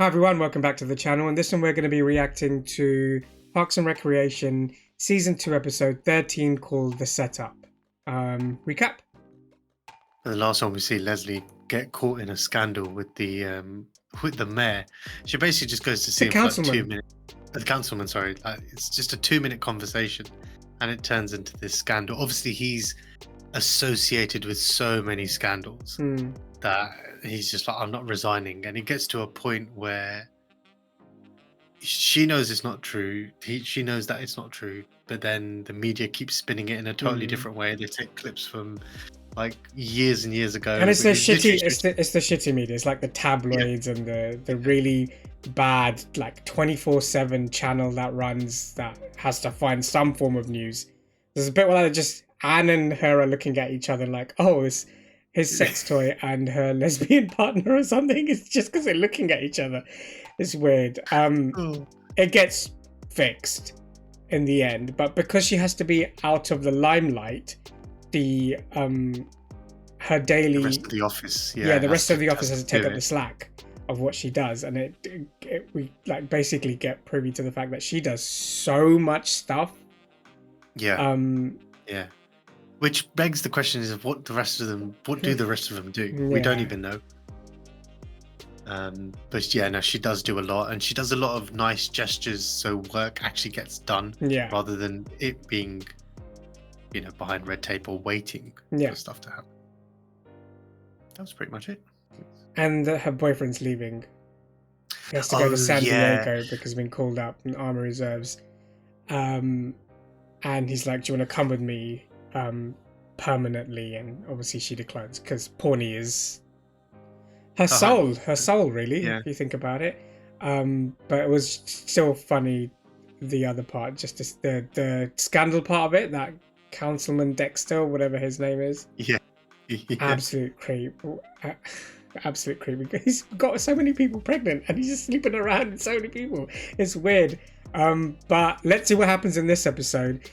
Hi everyone, welcome back to the channel. And this one we're going to be reacting to Parks and Recreation Season 2 Episode 13 called The Setup. Recap? The last one we see Leslie get caught in a scandal with the mayor. She basically just goes to see him for like 2 minutes. The councilman, sorry. It's just a 2-minute conversation and it turns into this scandal. Obviously he's associated with so many scandals that he's just like, I'm not resigning. And it gets to a point where she knows it's not true. She knows that it's not true, but then the media keeps spinning it in a totally different way. They take clips from like years and years ago, and it's the shitty media. It's like the tabloids and the really bad like 24/7 channel that runs that has to find some form of news. There's a bit where just Anne and her are looking at each other like, oh, it's his sex toy and her lesbian partner or something. It's just because they're looking at each other. It's weird. It gets fixed in the end, but because she has to be out of the limelight, her daily the rest of the office, the rest of the office has to take up the slack of what she does, and we like basically get privy to the fact that she does so much stuff. Which begs the question is of what do the rest of them do? We don't even know. But yeah, no, she does do a lot, and she does a lot of nice gestures so work actually gets done, rather than it being, behind red tape or waiting for stuff to happen. That was pretty much it. And her boyfriend's leaving. He has to go to San Diego because he's been called up in Army Reserves. And he's like, do you want to come with me permanently? And obviously she declines because Pawnee is her soul really, if you think about it. But it was still funny, the other part, just the scandal part of it, that Councilman Dexter, whatever his name is. Absolute creep. Absolute creep. He's got so many people pregnant and he's just sleeping around with so many people. It's weird. But let's see what happens in this episode.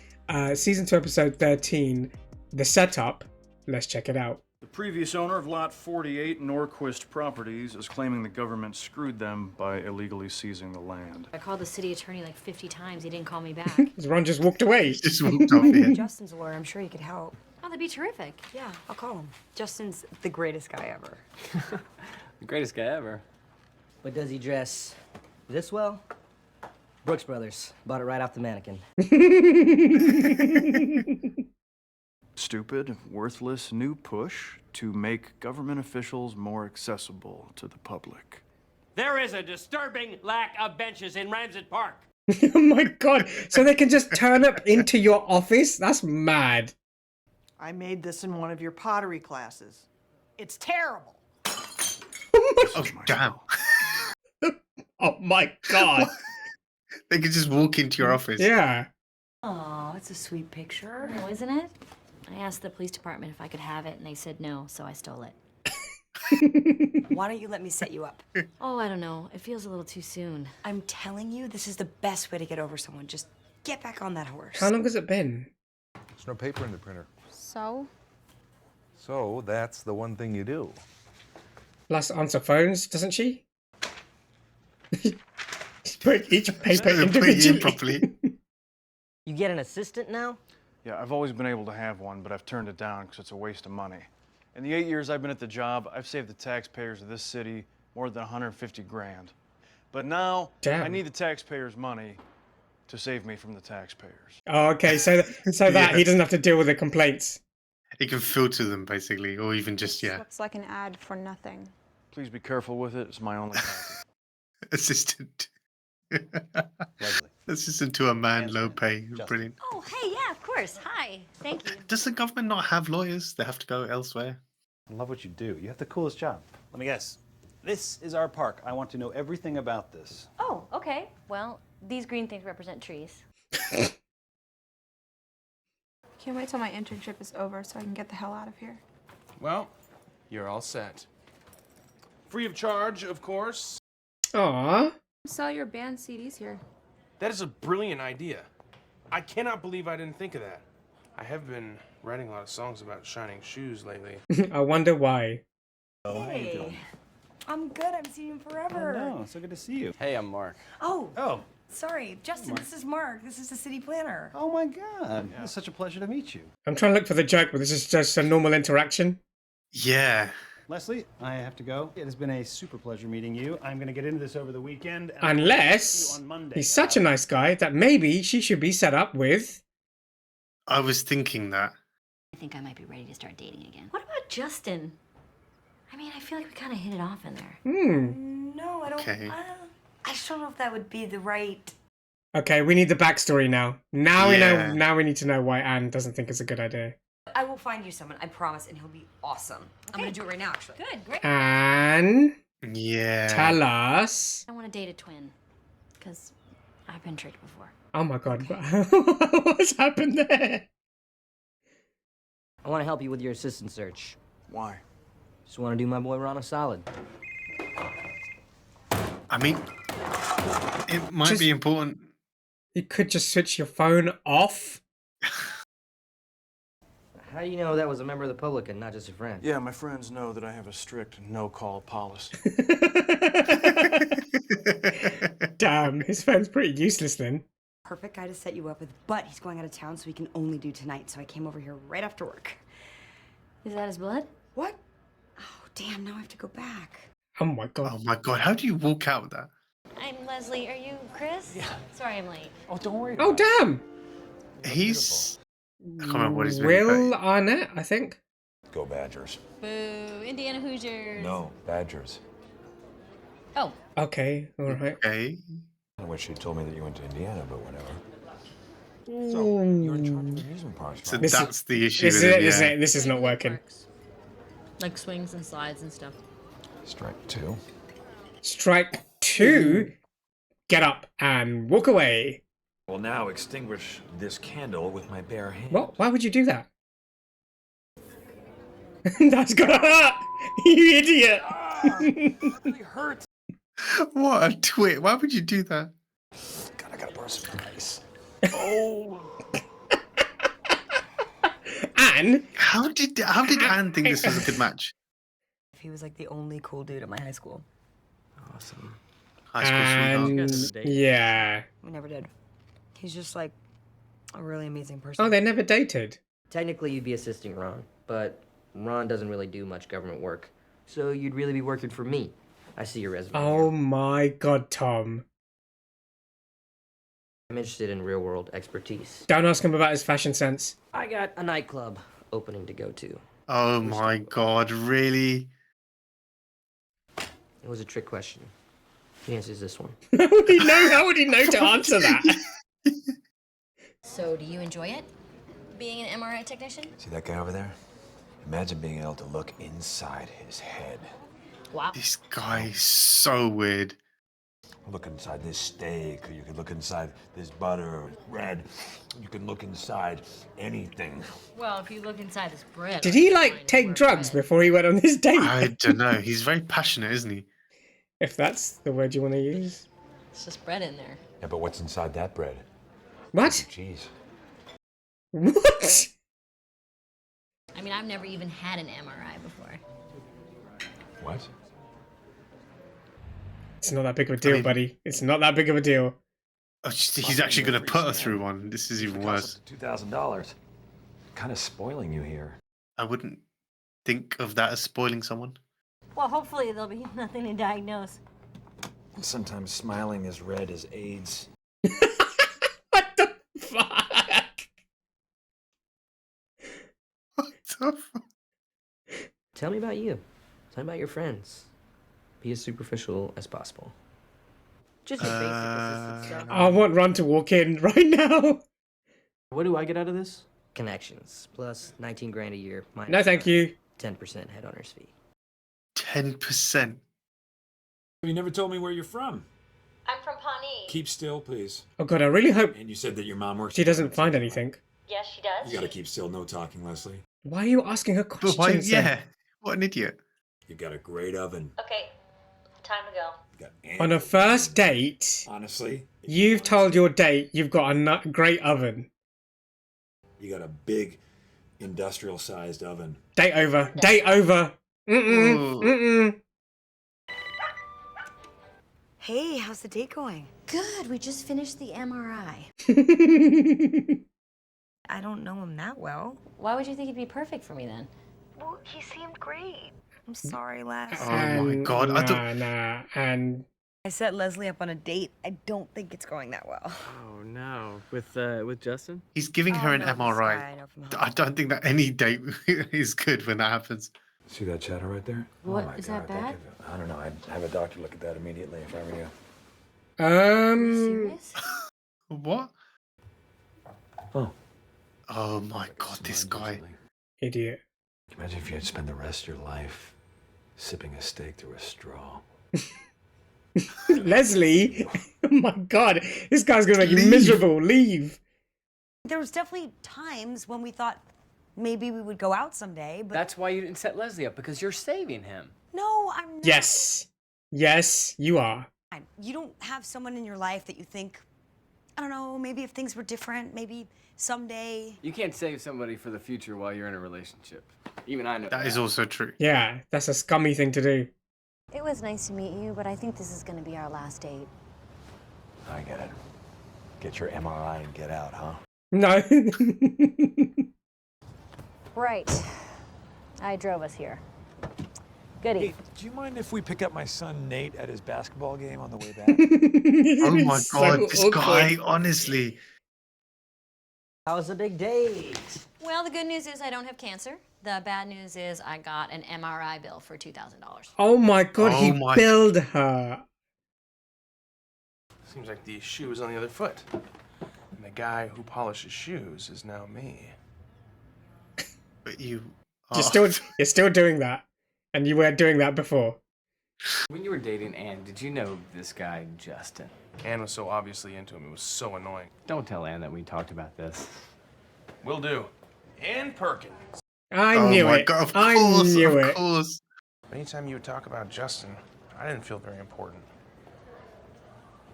Season 2, Episode 13, The Setup. Let's check it out. The previous owner of Lot 48 Norquist Properties is claiming the government screwed them by illegally seizing the land. I called the city attorney like 50 times. He didn't call me back. Ron just walked away. Just walked off. Justin's a lawyer. I'm sure he could help. Oh, that'd be terrific. Yeah, I'll call him. Justin's the greatest guy ever. The greatest guy ever. But does he dress this well? Brooks Brothers. Bought it right off the mannequin. Stupid, worthless new push to make government officials more accessible to the public. There is a disturbing lack of benches in Ramsett Park. Oh my god. So they can just turn up into your office? That's mad. I made this in one of your pottery classes. It's terrible. Oh, damn. Oh my god. They could just walk into your office. Yeah. Oh, it's a sweet picture. No, isn't it? I asked the police department if I could have it, and they said no, so I stole it. Why don't you let me set you up? Oh, I don't know. It feels a little too soon. I'm telling you, this is the best way to get over someone. Just get back on that horse. How long has it been? There's no paper in the printer. So? So that's the one thing you do. Last answer phones, doesn't she? Put each paper individually. Properly. You get an assistant now? Yeah, I've always been able to have one, but I've turned it down because it's a waste of money. In the 8 years I've been at the job, I've saved the taxpayers of this city more than 150 grand. But now, I need the taxpayers' money to save me from the taxpayers. Oh, okay, so that he doesn't have to deal with the complaints. He can filter them, basically, or even just, Looks like an ad for nothing. Please be careful with it. It's my only copy. Assistant. Leslie. Assistant to a man, low pay. Brilliant. Oh, hey, yeah, of course. Hi. Thank you. Does the government not have lawyers? They have to go elsewhere. I love what you do. You have the coolest job. Let me guess. This is our park. I want to know everything about this. Oh, okay. Well, these green things represent trees. Can't wait till my internship is over so I can get the hell out of here. Well, you're all set. Free of charge, of course. Aww. Sell your band CDs here. That is a brilliant idea. I cannot believe I didn't think of that. I have been writing a lot of songs about shining shoes lately. I wonder why. Oh, how you doing? I'm good. I haven't seen you in forever. Oh, no, so good to see you. Hey, I'm Mark. Oh, sorry. Justin, this is Mark. This is the city planner. Oh my God, it's such a pleasure to meet you. I'm trying to look for the joke, but this is just a normal interaction. Yeah. Leslie, I have to go. It has been a super pleasure meeting you. I'm going to get into this over the weekend. Unless he's such a nice guy that maybe she should be set up with. I was thinking that. I think I might be ready to start dating again. What about Justin? I mean, I feel like we kind of hit it off in there. No, I don't. Okay. I just don't know if that would be the right. Okay, we need the backstory now. Now we know. Now we need to know why Anne doesn't think it's a good idea. I will find you someone, I promise, and he'll be awesome. Okay. I'm gonna do it right now, actually. Good, great. Anne, Yeah. tell us. I want to date a twin, because I've been tricked before. Oh my God, what's happened there? I want to help you with your assistant search. Why? Just want to do my boy Ron a solid. I mean, it might be important. You could just switch your phone off. How do you know that was a member of the public and not just a friend? Yeah, my friends know that I have a strict no-call policy. Damn, his phone's pretty useless then. Perfect guy to set you up with, but he's going out of town, so he can only do tonight. So I came over here right after work. Is that his blood? What? Oh, damn, now I have to go back. Oh my God. Oh my God, how do you walk out with that? I'm Leslie. Are you Chris? Yeah. Sorry I'm late. Oh, don't worry. Oh, damn. He's... I can't remember what his name Will Arnett, I think. Go Badgers. Boo. Indiana Hoosiers. No, Badgers. Oh. Okay, all right. Okay. I wish you told me that you went to Indiana, but whatever. So, you're in charge of amusement parks, So right? that's the issue This with is, it, yeah. this is not working. Like swings and slides and stuff. Strike 2. Strike 2. Get up and walk away. Will now extinguish this candle with my bare hand. What? Why would you do that? That's gonna hurt! You idiot! It hurts. What a twit. Why would you do that? God, I gotta borrow some ice. Oh. Anne? How did Anne think this was a good match? He was like the only cool dude at my high school. Awesome. High school sweetheart. And yeah. We never did. He's just like a really amazing person. Oh, they never dated. Technically, you'd be assisting Ron, but Ron doesn't really do much government work. So you'd really be working for me. I see your resume. Oh my God, Tom. I'm interested in real-world expertise. Don't ask him about his fashion sense. I got a nightclub opening to go to. Oh my God, really? It was a trick question. The answer is this one. How would he know? How would he know to answer that? So, do you enjoy it? Being an MRI technician? See that guy over there? Imagine being able to look inside his head. Wow. This guy is so weird. Look inside this steak, or you can look inside this butter, bread. You can look inside anything. Well, if you look inside this bread... Did he, like, take drugs before he went on this date? I don't know. He's very passionate, isn't he? If that's the word you want to use. It's just bread in there. Yeah, but what's inside that bread? What? Cheese. What? I mean, I've never even had an MRI before. What? It's not that big of a deal, buddy. It's not that big of a deal. Oh, he's actually going to put her through one. This is even worse. $2,000. Kind of spoiling you here. I wouldn't think of that as spoiling someone. Well, hopefully there'll be nothing to diagnose. Sometimes smiling is red as AIDS. What the fuck? What the fuck? Tell me about you. Tell me about your friends. Be as superficial as possible. Just your basic assistant stuff. I want Ron to walk in right now. What do I get out of this? Connections, plus 19 grand a year. No, thank you. 10% head owner's fee. 10%. You never told me where you're from. I'm from Pawnee. Keep still, please. Oh God, I really hope And you said that your mom works. she doesn't find anything. Yes, she does. You gotta keep still, no talking, Leslie. Why are you asking her But questions? why? then? Yeah. What an idiot. You've got a great oven. Okay, time to go. You got On a first date, honestly, you've told your date you've got a great oven. you got a big industrial-sized oven. Date over. Date over. Mm-mm. Ooh. Mm-mm. Hey, how's the date going? Good. We just finished the MRI. I don't know him that well. Why would you think he'd be perfect for me then? Well, he seemed great. I'm sorry, Les. Oh my god! And I set Leslie up on a date. I don't think it's going that well. Oh no, with Justin? He's giving her an no, this MRI. guy I know from I don't think that any date is good when that happens. See that shadow right there? What, Oh my is God, that bad? I don't know. I'd have a doctor look at that immediately if I were you. Serious? What? Oh. Oh my god, this guy. Idiot. Imagine if you had to spend the rest of your life sipping a steak through a straw. Leslie? Oh my god, this guy's gonna make you miserable. Leave. There was definitely times when we thought maybe we would go out someday, but... That's why you didn't set Leslie up, because you're saving him. No, I'm not. Yes. Yes, you are. You don't have someone in your life that you think, I don't know, maybe if things were different, maybe someday... You can't save somebody for the future while you're in a relationship. Even I know That is also true. Yeah, that's a scummy thing to do. It was nice to meet you, but I think this is going to be our last date. I get it. Get your MRI and get out, huh? No. Right. I drove us here. Goody. Hey, do you mind if we pick up my son Nate at his basketball game on the way back? Oh my god, this guy, honestly. How was the big date? Well, the good news is I don't have cancer. The bad news is I got an MRI bill for $2,000. Oh my god, he billed her. Seems like the shoe is on the other foot. And the guy who polishes shoes is now me. But you... You're still doing that. And you were doing that before. When you were dating Anne, did you know this guy, Justin? Anne was so obviously into him, it was so annoying. Don't tell Anne that we talked about this. Will do. Anne Perkins. I knew it. God, of I course, knew of it. course. Anytime you would talk about Justin, I didn't feel very important.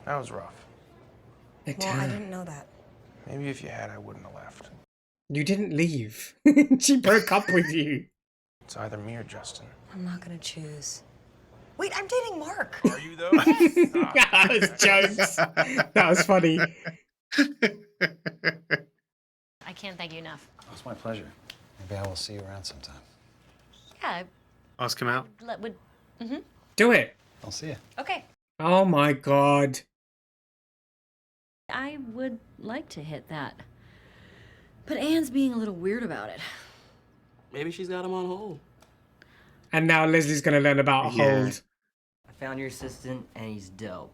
That was rough. Well, I didn't know that. Maybe if you had, I wouldn't have left. You didn't leave. She broke up with you. It's either me or Justin. I'm not gonna choose. Wait, I'm dating Mark. Are you though? That was jokes. That was funny. I can't thank you enough. Oh, it's my pleasure. Maybe I will see you around sometime. Yeah. Ask him out. Do it. I'll see you. Okay. Oh my god. I would like to hit that. But Anne's being a little weird about it. Maybe she's got him on hold. And now Leslie's gonna learn about a hold. I found your assistant, and he's dope.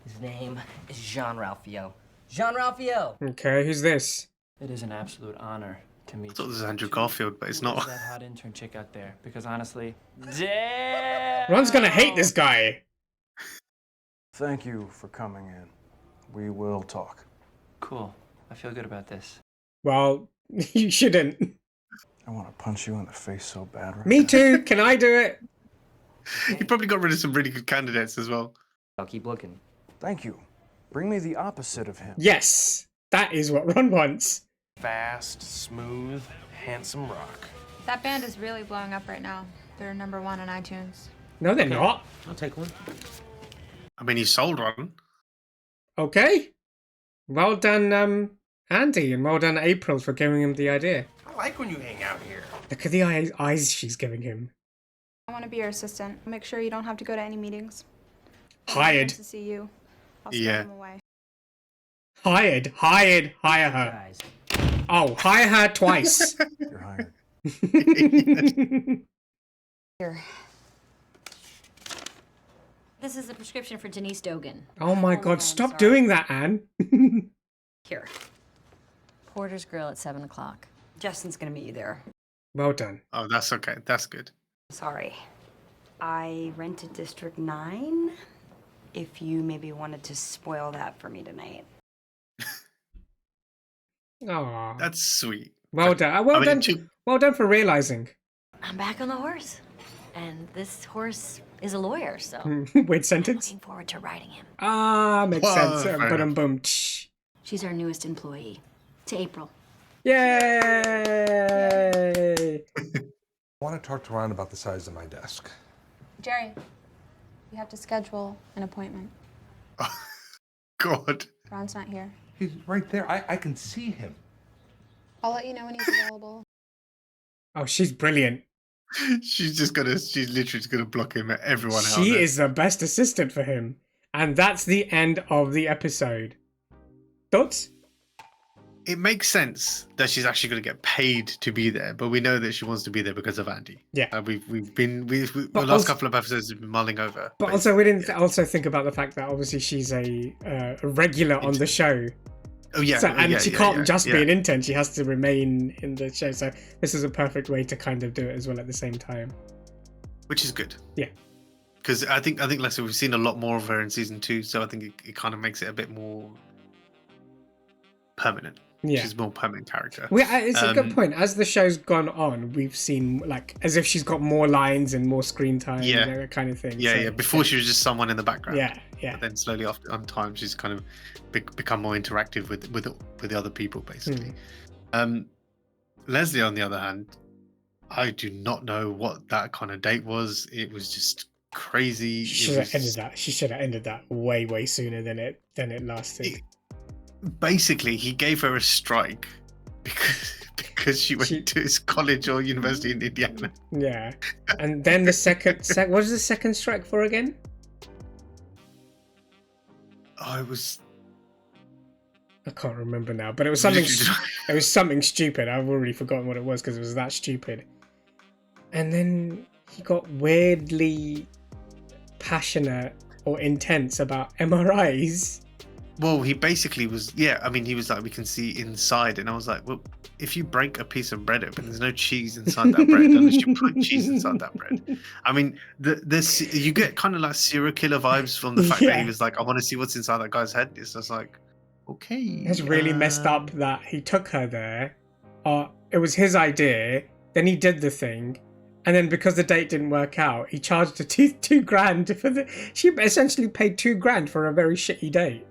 His name is Jean-Ralphio. Jean-Ralphio! Okay, who's this? It is an absolute honor to meet you. I thought this was Andrew Garfield, but it's not. Who's that hot intern chick out there? Because honestly, damn! Ron's gonna hate this guy. Thank you for coming in. We will talk. Cool. I feel good about this. Well, you shouldn't. I want to punch you in the face so bad right Me now. too. Can I do it? You probably got rid of some really good candidates as well. I'll keep looking. Thank you. Bring me the opposite of him. Yes, that is what Ron wants. Fast, smooth, handsome rock. That band is really blowing up right now. They're #1 on iTunes. No, they're not. I'll take one. I mean, he sold one. Okay. Well done, Andy, and well done, April, for giving him the idea. I like when you hang out here. Look at the eyes she's giving him. I want to be your assistant. Make sure you don't have to go to any meetings. Hired. Nice to see you. I'll scare Yeah. them away. Hired. Hire her. Guys. Oh, hire her twice. You're hired. Here. This is a prescription for Denise Dogan. Oh my god, stop doing that, Anne. Here. Porter's Grill at 7 o'clock. Justin's gonna meet you there. Well done. Oh, that's okay. That's good. Sorry. I rented District 9. If you maybe wanted to spoil that for me tonight. Aw. That's sweet. Well done. Well done. Well done for realizing. I'm back on the horse. And this horse is a lawyer, so Weird sentence. looking forward to riding him. Ah, makes Whoa, sense. fair enough. Boom. She's our newest employee. To April. Yay! I want to talk to Ron about the size of my desk. Jerry, you have to schedule an appointment. God. Ron's not here. He's right there. I can see him. I'll let you know when he's available. Oh, she's brilliant. She's literally just gonna block him at everyone out She there. is the best assistant for him. And that's the end of the episode. Thoughts? It makes sense that she's actually going to get paid to be there, but we know that she wants to be there because of Andy. Yeah, we've the last couple of episodes have been mulling over. But also, we didn't also think about the fact that obviously she's a regular on the show. Oh yeah, and she can't just be an intern; she has to remain in the show. So this is a perfect way to kind of do it as well at the same time, which is good. Yeah, because I think like I said, we've seen a lot more of her in season 2, so I think it kind of makes it a bit more permanent. Yeah, she's a more permanent character. It's a good point. As the show's gone on, we've seen like as if she's got more lines and more screen time, that kind of thing. Yeah. Before she was just someone in the background. Yeah. But then slowly on time, she's kind of become more interactive with the other people, basically. Leslie, on the other hand, I do not know what that kind of date was. It was just crazy. She should have ended that way sooner than it lasted. Basically, he gave her a strike because she went to his college or university in Indiana. Yeah, and then the second what was the second strike for again? Oh, it was. I can't remember now, but it was something. It was something stupid. I've already forgotten what it was because it was that stupid. And then he got weirdly passionate or intense about MRIs. Well, he basically was, I mean, he was like, we can see inside. And I was like, well, if you break a piece of bread open, there's no cheese inside that bread unless you put cheese inside that bread. I mean, you get kind of like serial killer vibes from the fact that he was like, I want to see what's inside that guy's head. It's just like, okay. It's really messed up that he took her there. It was his idea. Then he did the thing. And then because the date didn't work out, he charged her $2,000 for she essentially paid $2,000 for a very shitty date.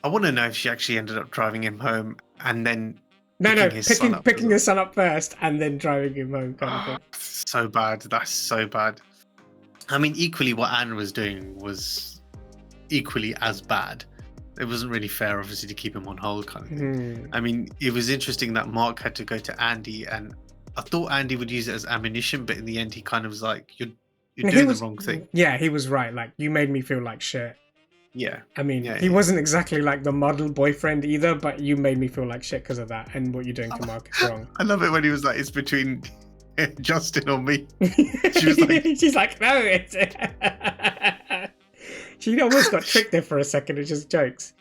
I want to know if she actually ended up driving him home and then picking his son up first and then driving him home. Kind of thing. So bad. That's so bad. I mean, equally, what Anne was doing was equally as bad. It wasn't really fair, obviously, to keep him on hold, kind of thing. I mean, it was interesting that Mark had to go to Andy, and I thought Andy would use it as ammunition, but in the end, he kind of was like, "You're doing the wrong thing." Yeah, he was right. Like, you made me feel like shit. Yeah. I mean, he wasn't exactly like the model boyfriend either, but you made me feel like shit because of that, and what you're doing to Mark is wrong. I love it when he was like, it's between Justin or me. She was like, she's like, no, it's... She almost got tricked there for a second. It's just jokes.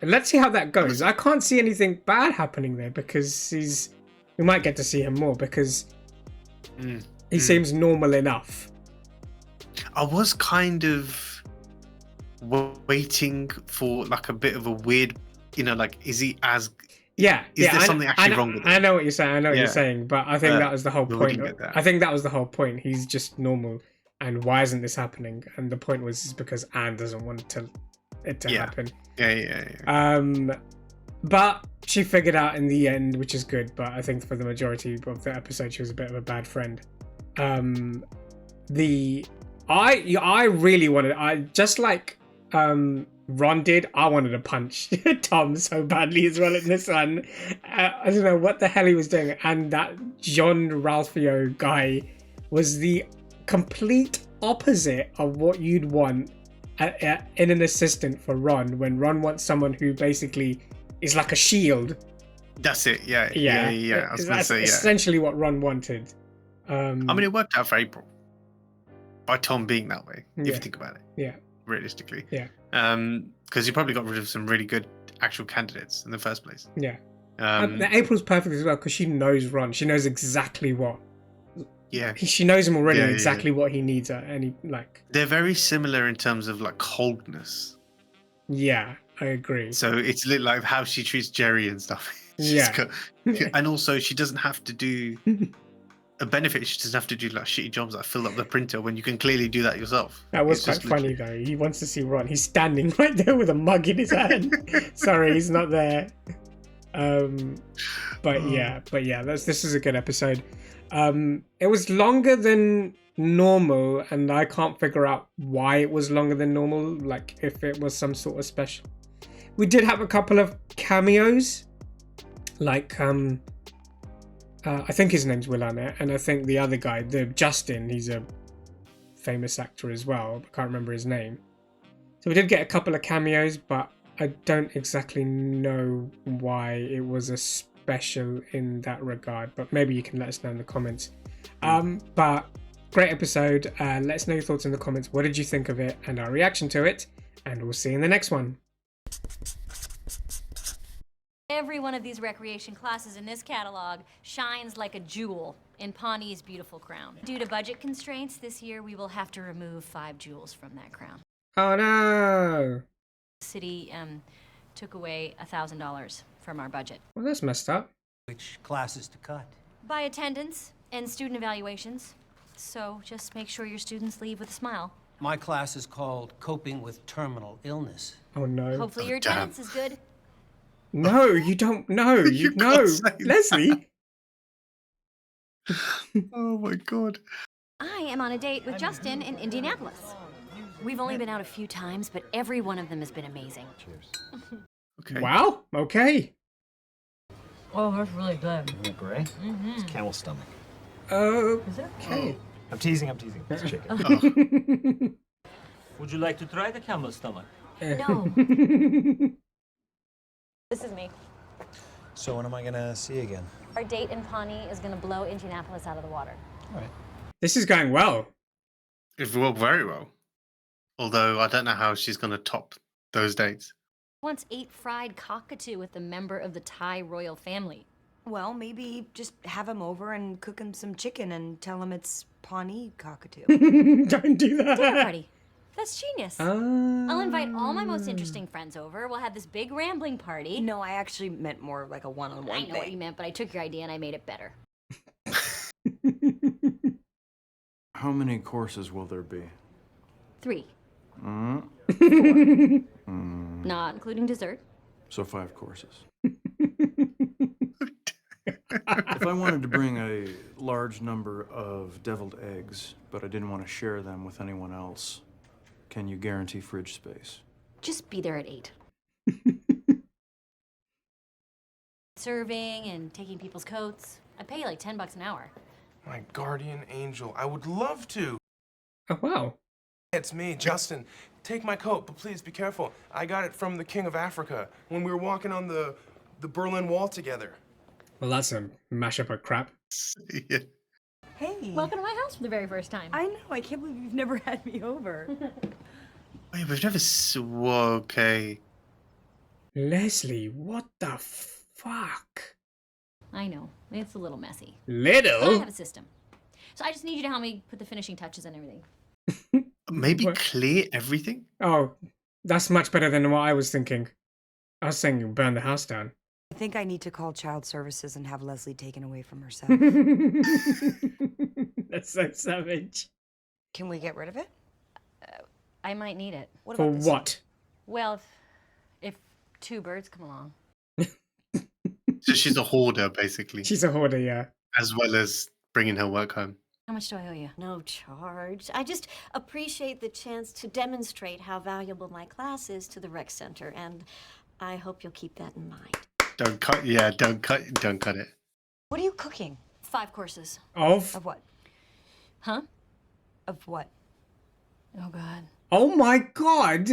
Let's see how that goes. I can't see anything bad happening there because we might get to see him more because he seems normal enough. I was kind of waiting for like a bit of a weird, like, is he as... Yeah. Is there something actually wrong with him? I know what you're saying. I know what you're saying, but I think that was the whole point. I think that was the whole point. He's just normal. And why isn't this happening? And the point was because Anne doesn't want it to happen. Yeah. But she figured out in the end, which is good. But I think for the majority of the episode, she was a bit of a bad friend. I really wanted, just like Ron did, I wanted to punch Tom so badly as well in this one. I don't know what the hell he was doing. And that John Ralphio guy was the complete opposite of what you'd want in an assistant for Ron, when Ron wants someone who basically is like a shield. That's it, yeah. I was going to say, essentially what Ron wanted. I mean, it worked out for April. By Tom being that way, if you think about it. Yeah. Realistically. Yeah. Because you probably got rid of some really good actual candidates in the first place. Yeah. April's perfect as well because she knows Ron. She knows exactly what. Yeah. She knows him already exactly what he needs at any like. They're very similar in terms of like coldness. Yeah, I agree. So it's like how she treats Jerry and stuff. And also she doesn't have to do. A benefit, she doesn't have to do like shitty jobs like fill up the printer when you can clearly do that yourself. That was quite funny though. He wants to see Ron. He's standing right there with a mug in his hand. Sorry, he's not there. But yeah, this is a good episode. It was longer than normal, and I can't figure out why it was longer than normal, like if it was some sort of special. We did have a couple of cameos, like I think his name's Will Arnett, and I think the other guy, the Justin, he's a famous actor as well, but can't remember his name. So we did get a couple of cameos, but I don't exactly know why it was a special in that regard, but maybe you can let us know in the comments. But great episode. Let us know your thoughts in the comments. What did you think of it and our reaction to it? And we'll see you in the next one. Every one of these recreation classes in this catalog shines like a jewel in Pawnee's beautiful crown. Due to budget constraints, this year we will have to remove 5 jewels from that crown. Oh no! The city took away $1,000 from our budget. Well, that's messed up. Which classes to cut? By attendance and student evaluations. So just make sure your students leave with a smile. My class is called Coping with Terminal Illness. Oh no. Hopefully your attendance is good. No, you don't. No, you no, Leslie. Oh my god. I am on a date with Justin in Indianapolis. We've only been out a few times, but every one of them has been amazing. Cheers. Okay. Wow. Okay. Oh, that's really good. Isn't it great? It's camel stomach. Oh. Is it okay? I'm teasing. It's chicken. Would you like to try the camel stomach? No. This is me. So when am I gonna see you again? Our date in Pawnee is going to blow Indianapolis out of the water. All right. This is going well. It worked very well. Although I don't know how she's going to top those dates. Once ate fried cockatoo with a member of the Thai royal family. Well, maybe just have him over and cook him some chicken and tell him it's Pawnee cockatoo. Don't do that. Dinner party. That's genius. I'll invite all my most interesting friends over. We'll have this big rambling party. No, I actually meant more like a one-on-one I know what you meant, but I took your idea and I made it better. How many courses will there be? 3. Not including dessert. So 5 courses. If I wanted to bring a large number of deviled eggs, but I didn't want to share them with anyone else, can you guarantee fridge space? Just be there at 8. Serving and taking people's coats. I pay you like $10 an hour. My guardian angel. I would love to. Oh, wow. It's me, Justin. Take my coat, but please be careful. I got it from the King of Africa when we were walking on the Berlin Wall together. Well, that's a mashup of crap. Yeah. Hey. Welcome to my house for the very first time. I know. I can't believe you've never had me over. Wait, we've never okay. Leslie, what the fuck? I know. It's a little messy. Little? But I have a system. So I just need you to help me put the finishing touches on everything. Maybe clear everything? Oh, that's much better than what I was thinking. I was saying burn the house down. I think I need to call child services and have Leslie taken away from herself. That's so savage. Can we get rid of it? I might need it. What For about this? what? Well, if 2 birds come along. So she's a hoarder, basically. She's a hoarder, yeah. As well as bringing her work home. How much do I owe you? No charge. I just appreciate the chance to demonstrate how valuable my class is to the rec center, and I hope you'll keep that in mind. Don't cut it. What are you cooking? 5 courses. Of what? Huh? Of what? Oh God. Oh my God!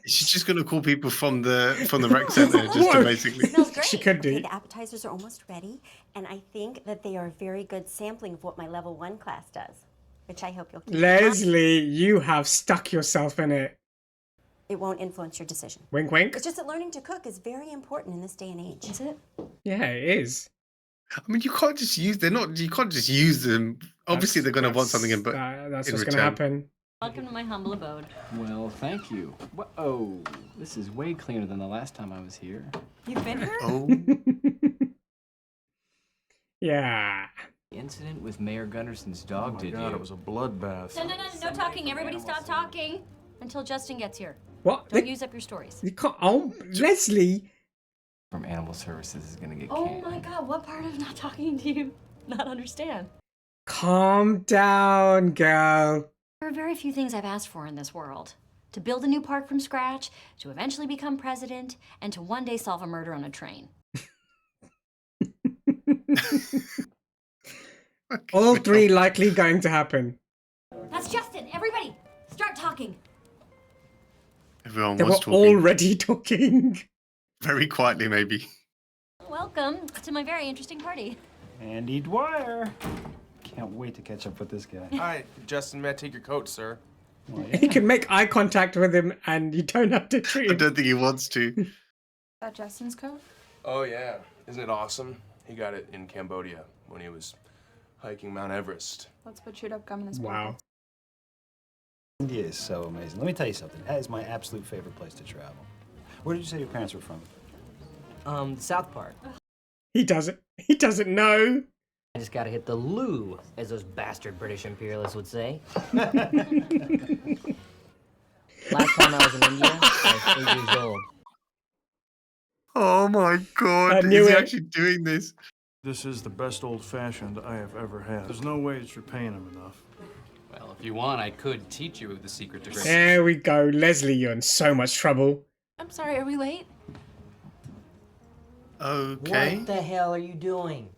She's just gonna call people from the rec center just to basically. Smells great. She could do. Okay, the appetizers are almost ready, and I think that they are a very good sampling of what my level 1 class does, which I hope you'll keep. Leslie, you have stuck yourself in it. It won't influence your decision. Wink, wink. It's just that learning to cook is very important in this day and age. Is it? Yeah, it is. I mean, you can't just use. You can't just use them. Obviously, they're gonna want something in. But That's in what's return. gonna happen. Welcome to my humble abode. Well, thank you. Oh, this is way cleaner than the last time I was here. You've been here? Oh. Yeah. The incident with Mayor Gunderson's dog, Oh my God, it was a bloodbath. No talking. Everybody stop talking until Justin gets here. What? Don't use up your stories. You can't. Oh, Leslie. From Animal Services is gonna get Oh canned. my God, what part of not talking do you not understand? Calm down, girl. There are very few things I've asked for in this world. To build a new park from scratch, to eventually become president, and to one day solve a murder on a train. All three likely going to happen. That's Justin. Everybody, start talking. Everyone They was were talking. already talking. Very quietly, maybe. Welcome to my very interesting party. Andy Dwyer. Can't wait to catch up with this guy. Hi, Justin, may I take your coat, sir? Well, You can make eye contact with him and you don't have to treat I him. don't think he wants to. Is that Justin's coat? Oh, yeah. Isn't it awesome? He got it in Cambodia when he was hiking Mount Everest. Let's put chewed up gum in his Wow. pocket. India is so amazing. Let me tell you something. That is my absolute favorite place to travel. Where did you say your parents were from? South Park. He doesn't know. I just gotta hit the loo, as those bastard British imperialists would say. Last time I was in India, I was 8 years old. Oh my god, I knew is he it. actually doing this? This is the best old-fashioned I have ever had. There's no way that you're paying him enough. Well, if you want, I could teach you the secret to great. There we go. Leslie, you're in so much trouble. I'm sorry, are we late? Okay. What the hell are you doing?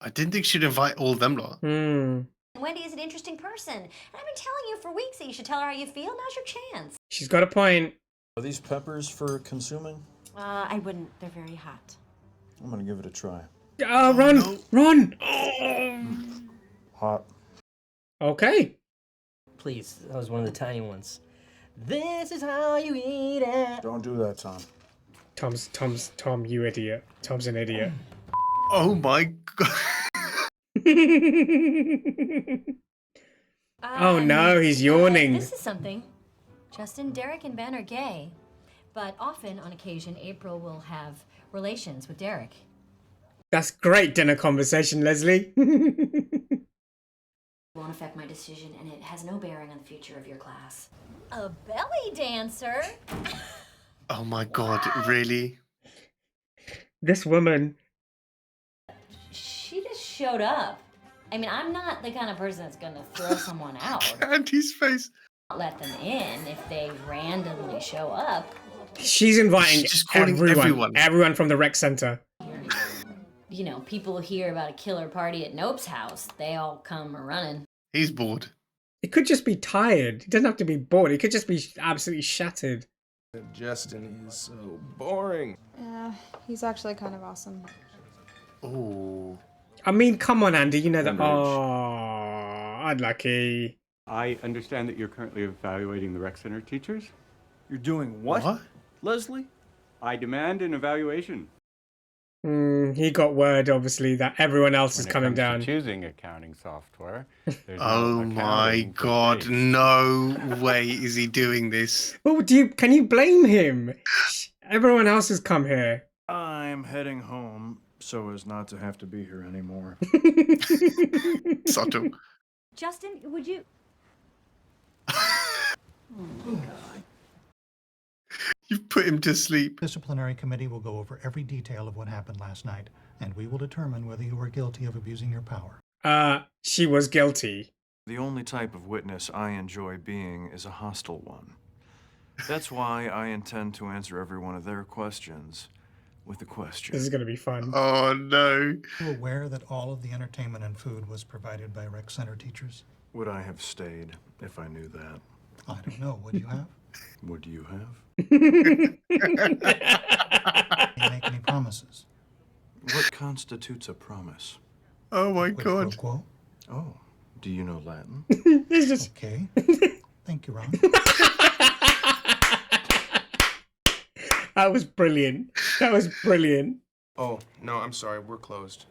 I didn't think she'd invite all them lot. Wendy is an interesting person. And I've been telling you for weeks that you should tell her how you feel. Now's your chance. She's got a point. Are these peppers for consuming? I wouldn't. They're very hot. I'm gonna give it a try. Run! Run! Hot. Okay. Please, that was one of the tiny ones. This is how you eat it. Don't do that, Tom. Tom, you idiot. Tom's an idiot. Oh my god. Oh no, he's yawning. This is something. Justin, Derek, and Ben are gay. But often, on occasion, April will have relations with Derek. That's great dinner conversation, Leslie. It won't affect my decision, and it has no bearing on the future of your class. A belly dancer? Oh my god, really? This woman. She just showed up. I mean, I'm not the kind of person that's gonna throw someone out. Andy's face. Let them in if they randomly show up. She's inviting She's just calling everyone from the rec center. You know, people hear about a killer party at Nope's house. They all come running. He's bored. He could just be tired. He doesn't have to be bored. He could just be absolutely shattered. Justin, he's so boring. Yeah, he's actually kind of awesome. Oh. I mean, come on, Andy. You know that. Oh, unlucky. I understand that you're currently evaluating the rec center teachers. You're doing what? Leslie? I demand an evaluation. He got word, obviously, that everyone else When is it coming comes to down. choosing accounting software. There's Oh no my accounting for god, face. no way is he doing this. Well, can you blame him? Everyone else has come here. I'm heading home so as not to have to be here anymore. Subtle. Justin, would you... You've put him to sleep. Disciplinary committee will go over every detail of what happened last night, and we will determine whether you were guilty of abusing your power. She was guilty. The only type of witness I enjoy being is a hostile one. That's why I intend to answer every one of their questions with a question. This is going to be fun. Oh no. Are you aware that all of the entertainment and food was provided by rec center teachers? Would I have stayed if I knew that? I don't know. Would you have? Would you have? Did you make any promises? What constitutes a promise? Oh my Quid pro god. quo? Oh, do you know Latin? It's just... Okay. Thank you, Ron. That was brilliant. That was brilliant. Oh, no, I'm sorry. We're closed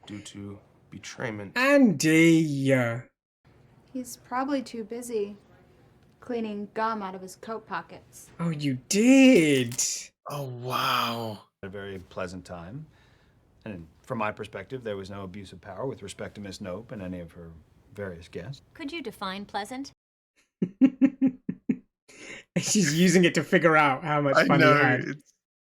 due to betrayment. Andy. He's probably too busy cleaning gum out of his coat pockets. Oh, you did. Oh wow. A very pleasant time. And from my perspective, there was no abuse of power with respect to Miss Nope and any of her various guests. Could you define pleasant? She's using it to figure out how much I fun know. he had.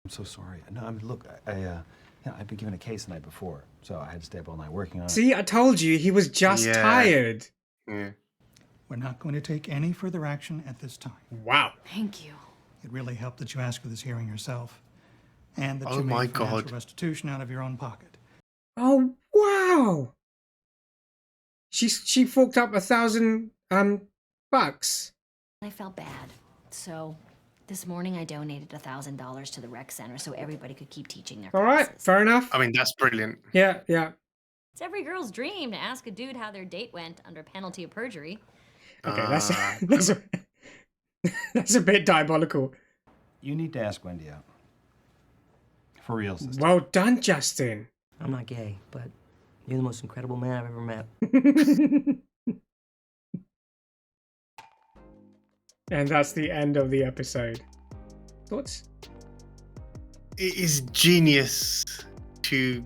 I'm so sorry. No, I mean, look, I Yeah, I'd been given a case the night before, so I had to stay up all night working on it. See, I told you, he was just tired. Yeah. We're not going to take any further action at this time. Wow. Thank you. It really helped that you asked for this hearing yourself, and that Oh you my made financial God. restitution out of your own pocket. Oh, wow. She forked up $1,000 bucks. I felt bad, so this morning I donated $1,000 to the rec center so everybody could keep teaching their All classes. right, fair enough. I mean, that's brilliant. Yeah, yeah. It's every girl's dream to ask a dude how their date went under penalty of perjury. Okay, that's a bit diabolical. You need to ask Wendy out. For real, sister. Well done, Justin. I'm not gay, but you're the most incredible man I've ever met. And that's the end of the episode. Thoughts? It is genius to,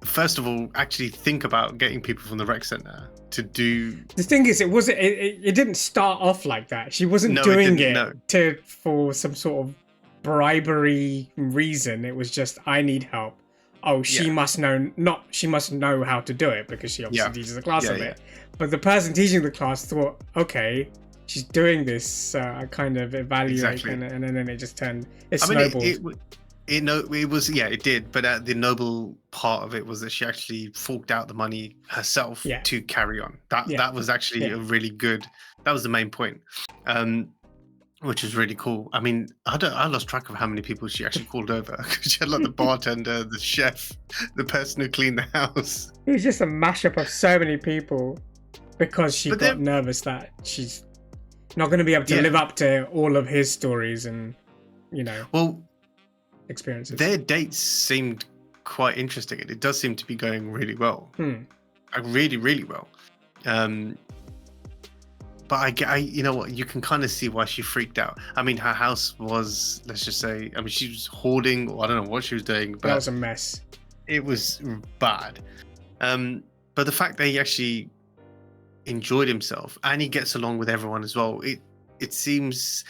first of all, actually think about getting people from the rec center to do. The thing is, it didn't start off like that. She wasn't doing it for some sort of bribery reason. It was just, I need help. Oh, she must know. She must know how to do it because she obviously teaches a class of it. But the person teaching the class thought, okay, she's doing this. I kind of evaluate, and then it just turned. It snowballed. It did. But the noble part of it was that she actually forked out the money herself to carry on. That was actually a really good. That was the main point, which is really cool. I mean, I lost track of how many people she actually called over. She had like the bartender, the chef, the person who cleaned the house. It was just a mashup of so many people because she got nervous that she's not going to be able to live up to all of his stories and, experiences. Their dates seemed quite interesting, and it does seem to be going really well. Really, really well. But I you know what? You can kind of see why she freaked out. I mean, her house was, let's just say, I mean, she was hoarding, or I don't know what she was doing. But that was a mess. It was bad. But the fact that he actually enjoyed himself and he gets along with everyone as well, it seems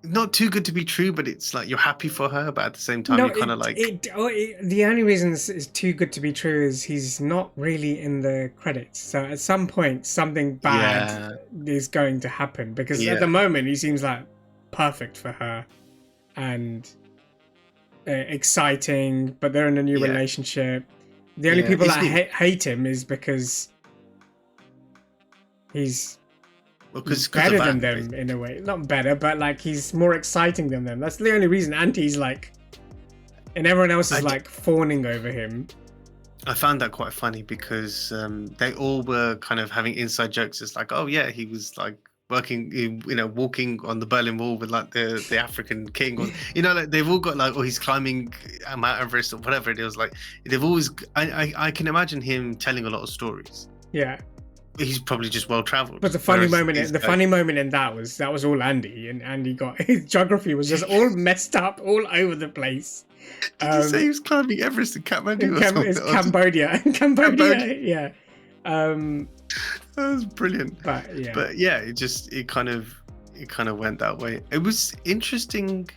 not too good to be true, but it's like you're happy for her, but at the same time, you're kind of like... the only reason it's too good to be true is he's not really in the credits. So at some point, something bad is going to happen, because at the moment, he seems like perfect for her and exciting, but they're in a new relationship. The only people that hate him is because he's... better than them in a way. Not better, but like he's more exciting than them. That's the only reason. And he's like, and everyone else is like fawning over him. I found that quite funny because they all were kind of having inside jokes. It's like, oh yeah, he was like walking on the Berlin Wall with like the African king, or like they've all got like, oh, he's climbing Mount Everest or whatever it is. Like they've always, I can imagine him telling a lot of stories. Yeah. He's probably just well traveled. But the funny moment in that was all Andy, and Andy got his geography was just all messed up all over the place. Did you say he was climbing Everest in Kathmandu? It's Cambodia. Yeah. That was brilliant. But yeah, it kind of went that way. It was interesting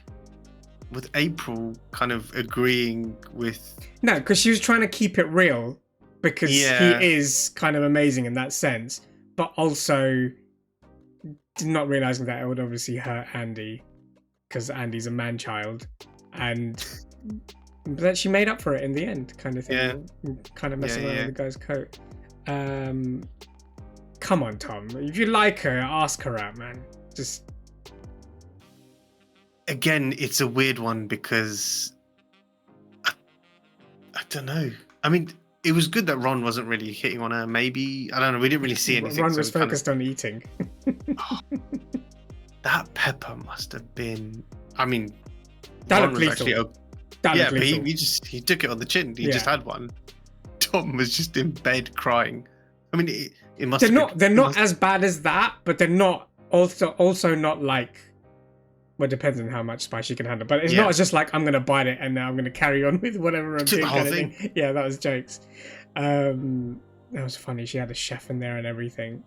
with April kind of agreeing with. No, because she was trying to keep it real. Because he is kind of amazing in that sense, but also not realizing that it would obviously hurt Andy because Andy's a man-child, and that she made up for it in the end, kind of thing. Kind of messing around with the guy's coat. Come on, Tom. If you like her, ask her out, man. Just again, it's a weird one because I don't know. I mean. It was good that Ron wasn't really hitting on her. Maybe, I don't know. We didn't really see anything. Ron was focused on eating. That pepper must have been. I mean, that Ron was actually. But he took it on the chin. He just had one. Tom was just in bed crying. I mean, it must. They're not as bad as that, but they're not also not like. Well, it depends on how much spice you can handle. But it's not just like, I'm going to bite it and now I'm going to carry on with whatever I'm doing. Kind of thing. Yeah, that was jokes. That was funny. She had a chef in there and everything.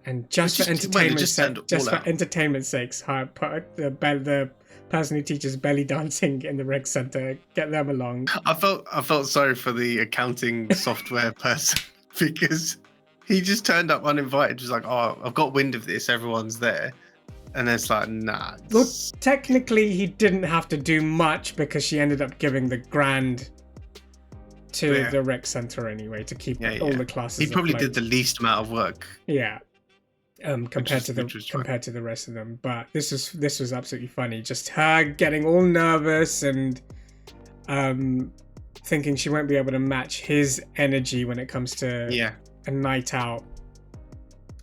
And just for entertainment's sakes, I put the person who teaches belly dancing in the rec center. Get them along. I felt sorry for the accounting software person because he just turned up uninvited. Just like, oh, I've got wind of this. Everyone's there. And it's like, nah. Well, technically, he didn't have to do much because she ended up giving the grand to the rec center anyway to keep all the classes. He probably afloat. did the least amount of work. Yeah, compared to the rest of them. But this was absolutely funny. Just her getting all nervous and thinking she won't be able to match his energy when it comes to a night out.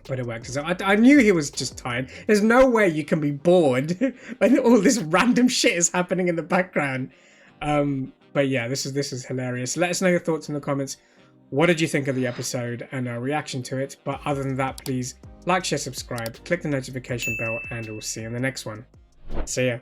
But it worked. So I knew he was just tired. There's no way you can be bored when all this random shit is happening in the background. But yeah, this is hilarious. Let us know your thoughts in the comments. What did you think of the episode and our reaction to it? But other than that, please like, share, subscribe, click the notification bell, and we'll see you in the next one. See ya.